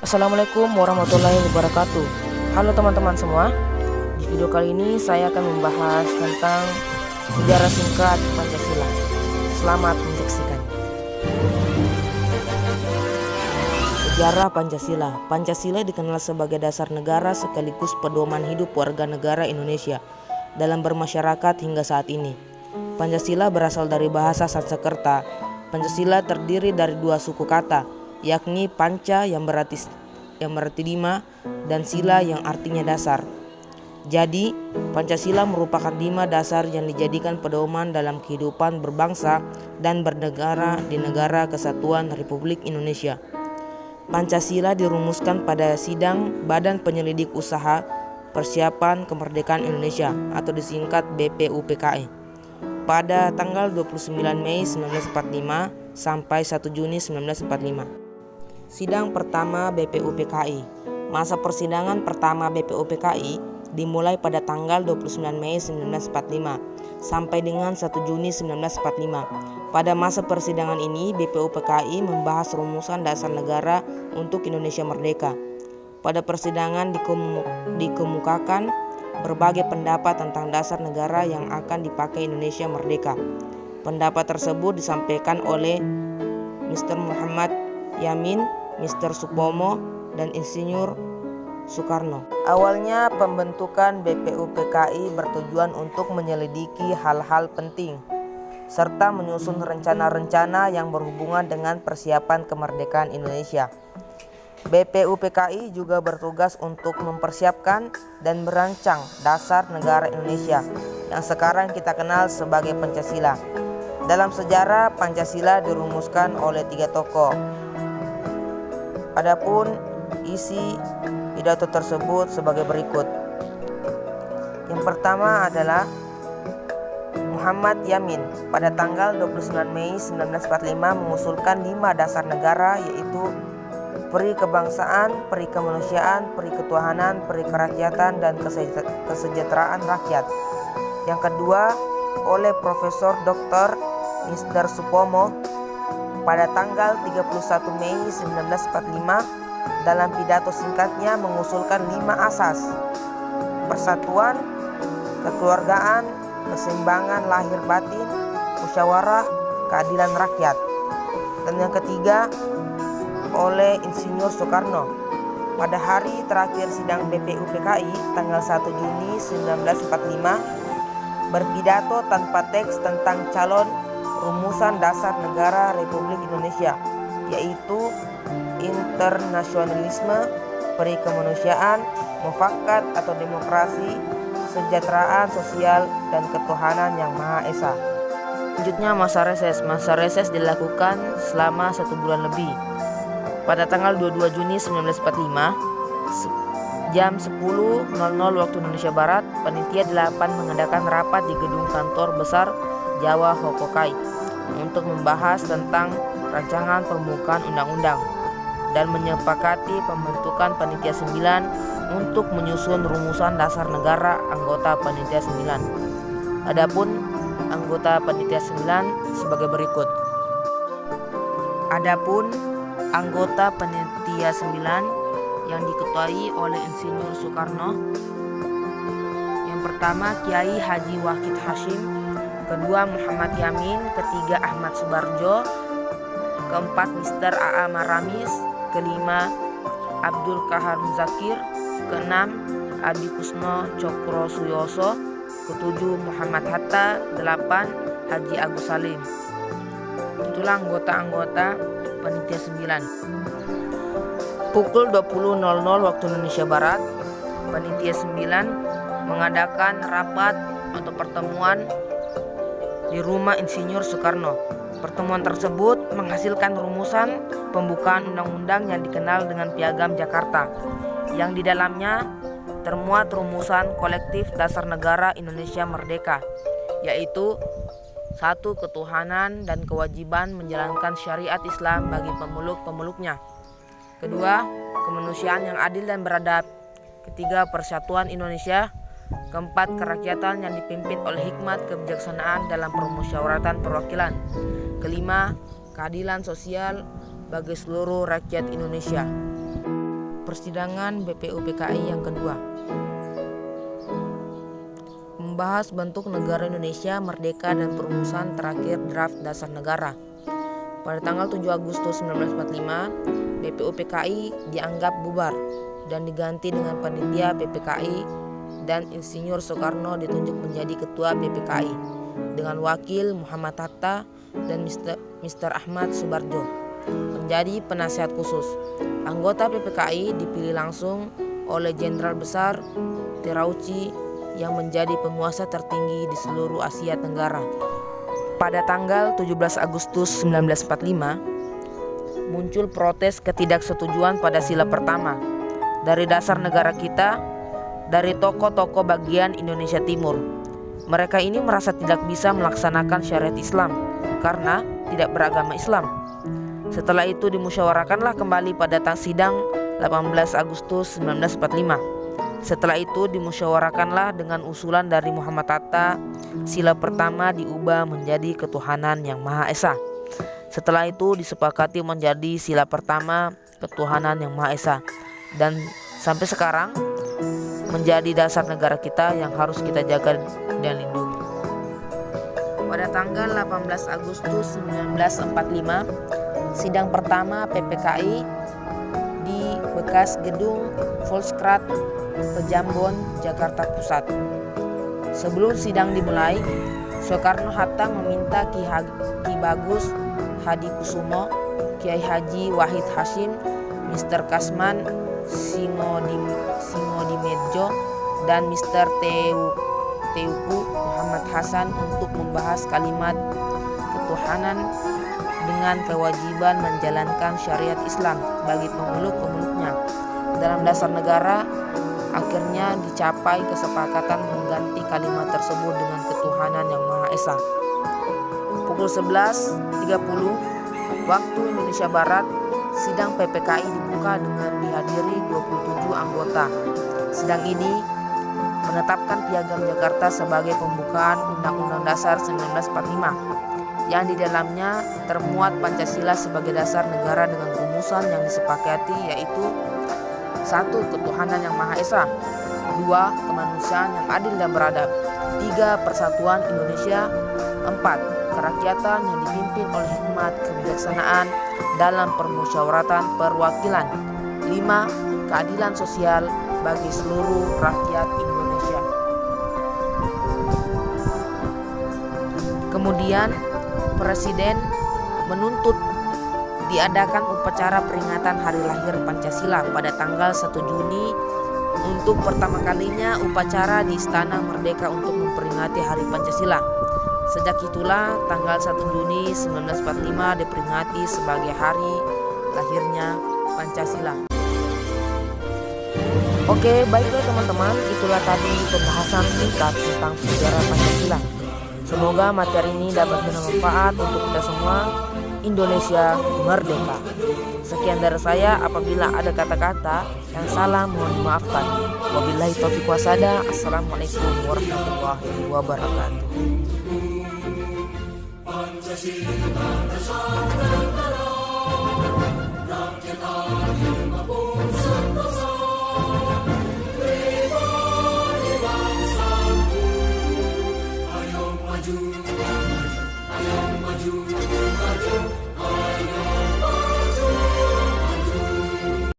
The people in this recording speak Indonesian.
Assalamualaikum warahmatullahi wabarakatuh. Halo teman-teman semua. Di video kali ini saya akan membahas tentang sejarah singkat Pancasila. Selamat menyaksikan. Sejarah Pancasila. Pancasila dikenal sebagai dasar negara sekaligus pedoman hidup warga negara Indonesia dalam bermasyarakat hingga saat ini. Pancasila berasal dari bahasa Sanskerta. Pancasila terdiri dari dua suku kata, yakni panca yang berarti lima dan sila yang artinya dasar. Jadi, Pancasila merupakan 5 dasar yang dijadikan pedoman dalam kehidupan berbangsa dan bernegara di Negara Kesatuan Republik Indonesia. Pancasila dirumuskan pada sidang Badan Penyelidik Usaha Persiapan Kemerdekaan Indonesia atau disingkat BPUPKI pada tanggal 29 Mei 1945 sampai 1 Juni 1945. Sidang pertama BPUPKI. Masa persidangan pertama BPUPKI dimulai pada tanggal 29 Mei 1945 sampai dengan 1 Juni 1945. Pada masa persidangan ini, BPUPKI membahas rumusan dasar negara untuk Indonesia Merdeka. Pada persidangan dikemukakan berbagai pendapat tentang dasar negara yang akan dipakai Indonesia Merdeka. Pendapat tersebut disampaikan oleh Mr. Muhammad Yamin, Mr. Supomo, dan Insinyur Soekarno. Awalnya pembentukan BPUPKI bertujuan untuk menyelidiki hal-hal penting serta menyusun rencana-rencana yang berhubungan dengan persiapan kemerdekaan Indonesia. BPUPKI juga bertugas untuk mempersiapkan dan merancang dasar negara Indonesia yang sekarang kita kenal sebagai Pancasila. Dalam sejarah, Pancasila dirumuskan oleh 3 tokoh. Adapun isi pidato tersebut sebagai berikut. Yang pertama adalah Muhammad Yamin pada tanggal 29 Mei 1945 mengusulkan 5 dasar negara, yaitu peri kebangsaan, peri kemanusiaan, peri ketuhanan, peri kerakyatan, dan kesejahteraan rakyat. Yang kedua oleh Profesor Dr. Mr. Supomo pada tanggal 31 Mei 1945 dalam pidato singkatnya mengusulkan 5 asas: persatuan, kekeluargaan, keseimbangan lahir batin, musyawarah, keadilan rakyat. Dan yang ketiga oleh Insinyur Soekarno pada hari terakhir sidang BPUPKI tanggal 1 Juni 1945 berpidato tanpa teks tentang calon rumusan dasar negara Republik Indonesia, yaitu internasionalisme, peri kemanusiaan, mufakat atau demokrasi, kesejahteraan sosial, dan ketuhanan yang Maha Esa. Selanjutnya masa reses. Masa reses dilakukan selama 1 bulan lebih. Pada tanggal 22 Juni 1945 jam 10.00 waktu Indonesia Barat, panitia 8 mengadakan rapat di gedung kantor besar Jawa Hokokai untuk membahas tentang rancangan pembukaan undang-undang dan menyepakati pembentukan panitia 9 untuk menyusun rumusan dasar negara anggota panitia 9. Adapun anggota panitia 9 sebagai berikut. Adapun anggota panitia 9 yang diketuai oleh Insinyur Soekarno. Yang pertama Kiai Haji Wahid Hasyim, kedua Muhammad Yamin, ketiga Ahmad Subarjo, keempat Mr. A.A. Maramis, kelima Abdul Kahar Muzakir, keenam Adi Kusno Cokro Suyoso, ketujuh Muhammad Hatta, 8 Haji Agus Salim. Itulah anggota-anggota panitia 9. Pukul 20.00 waktu Indonesia Barat, panitia 9 mengadakan rapat atau pertemuan di rumah Insinyur Soekarno. Pertemuan tersebut menghasilkan rumusan pembukaan undang-undang yang dikenal dengan Piagam Jakarta, yang di dalamnya termuat rumusan kolektif dasar negara Indonesia Merdeka, yaitu 1. Ketuhanan dan kewajiban menjalankan syariat Islam bagi pemeluk-pemeluknya. 2. Kemanusiaan yang adil dan beradab. 3. Persatuan Indonesia. 4. Kerakyatan yang dipimpin oleh hikmat kebijaksanaan dalam permusyawaratan perwakilan. 5. Keadilan sosial bagi seluruh rakyat Indonesia. Persidangan BPUPKI yang kedua membahas bentuk negara Indonesia merdeka dan perumusan terakhir draft dasar negara. Pada tanggal 7 Agustus 1945, BPUPKI dianggap bubar dan diganti dengan panitia BPKI, dan Insinyur Soekarno ditunjuk menjadi ketua BPKI dengan wakil Muhammad Hatta dan Mr. Ahmad Subarjo menjadi penasihat khusus. Anggota BPKI dipilih langsung oleh Jenderal Besar Terauchi yang menjadi penguasa tertinggi di seluruh Asia Tenggara. Pada tanggal 17 Agustus 1945, muncul protes ketidaksetujuan pada sila pertama dari dasar negara kita dari tokoh-tokoh bagian Indonesia Timur. Mereka ini merasa tidak bisa melaksanakan syariat Islam karena tidak beragama Islam. Setelah itu dimusyawarahkanlah kembali pada sidang 18 Agustus 1945. Setelah itu dimusyawarahkanlah dengan usulan dari Muhammad Hatta, sila pertama diubah menjadi ketuhanan yang Maha Esa. Setelah itu disepakati menjadi sila pertama ketuhanan yang Maha Esa, dan sampai sekarang menjadi dasar negara kita yang harus kita jaga dan lindungi. Pada tanggal 18 Agustus 1945, sidang pertama PPKI di bekas gedung Volkskrant Pejambon, Jakarta Pusat. Sebelum sidang dimulai, Soekarno-Hatta meminta Ki Bagus Hadikusumo, Kiai Haji Wahid Hasyim, Mr. Kasman Singodimedjo, dan Mr. Teuku Muhammad Hasan untuk membahas kalimat ketuhanan dengan kewajiban menjalankan syariat Islam bagi pemeluk-pemeluknya. Dalam dasar negara, akhirnya dicapai kesepakatan mengganti kalimat tersebut dengan ketuhanan yang Maha Esa. Pukul 11.30 waktu Indonesia Barat, sidang PPKI dibuka dengan dihadiri 27 anggota. Sidang ini menetapkan Piagam Jakarta sebagai pembukaan Undang-Undang Dasar 1945, yang di dalamnya termuat Pancasila sebagai dasar negara dengan rumusan yang disepakati, yaitu 1. Ketuhanan yang Maha Esa, 2. Kemanusiaan yang adil dan beradab, 3. Persatuan Indonesia, 4. Kerakyatan yang dipimpin oleh hikmat kebijaksanaan dalam permusyawaratan perwakilan, 5. Keadilan sosial bagi seluruh rakyat Indonesia. Kemudian Presiden menuntut diadakan upacara peringatan hari lahir Pancasila pada tanggal 1 Juni untuk pertama kalinya upacara di Istana Merdeka untuk memperingati Hari Pancasila. Sejak itulah tanggal 1 Juni 1945 diperingati sebagai hari lahirnya Pancasila. Oke, baiklah teman-teman, itulah tadi pembahasan singkat tentang sejarah Pancasila. Semoga materi ini dapat bermanfaat untuk kita semua. Indonesia merdeka. Sekian dari saya, apabila ada kata-kata yang salah mohon dimaafkan. Wabillahi taufiq wasada. Assalamualaikum warahmatullahi wabarakatuh.